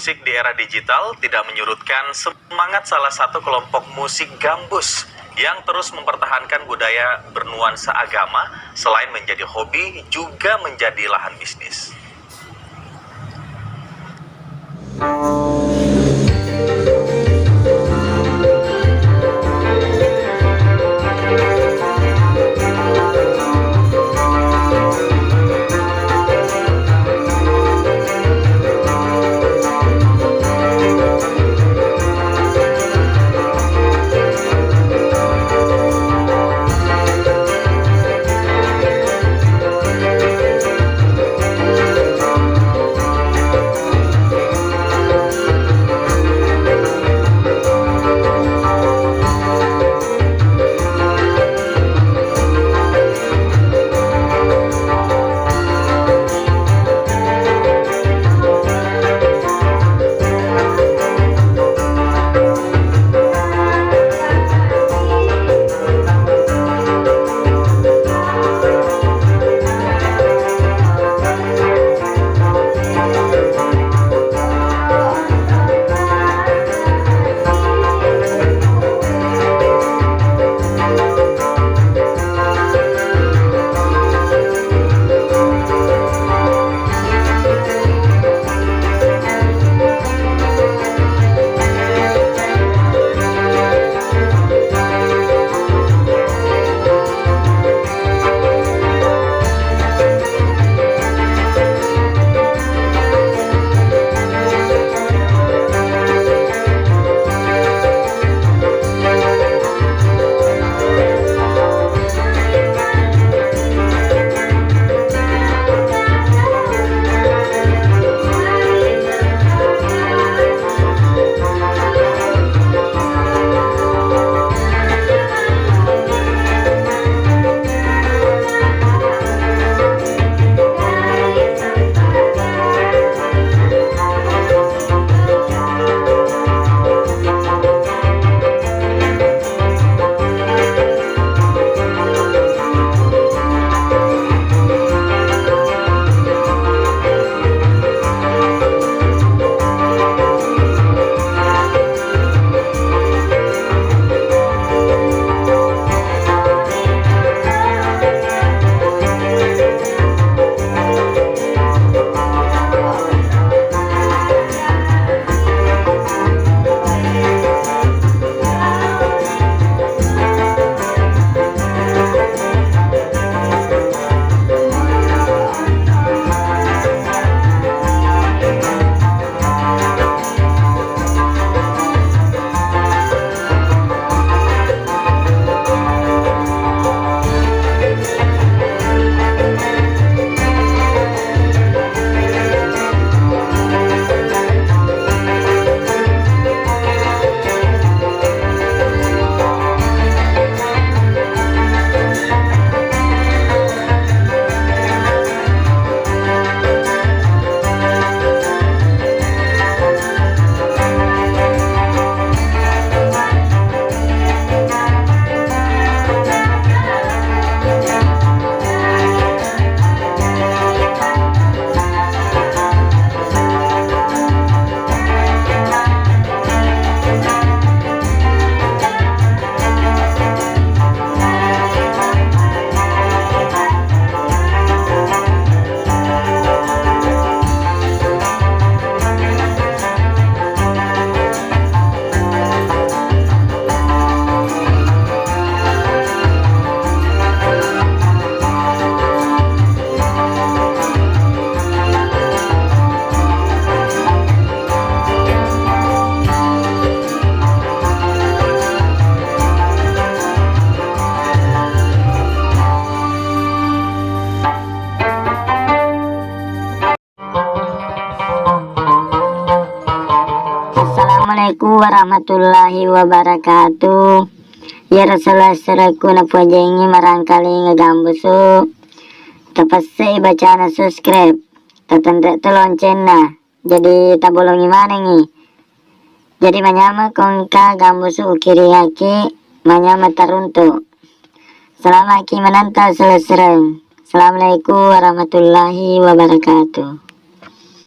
musik di era digital tidak menyurutkan semangat salah satu kelompok musik gambus yang terus mempertahankan budaya bernuansa agama. Selain menjadi hobi, juga menjadi lahan bisnis. Assalamualaikum warahmatullahi wabarakatuh. Ya Rasulullah na pujengi marangkali ngagambusu. Tapasai bacana subscribe. Tatanda lonceng na. Jadi tabolongi mana nih. Jadi manyama kongka gambusu ukiri haki manyama taruntu. Selama ki menanta selesai. Assalamualaikum warahmatullahi wabarakatuh.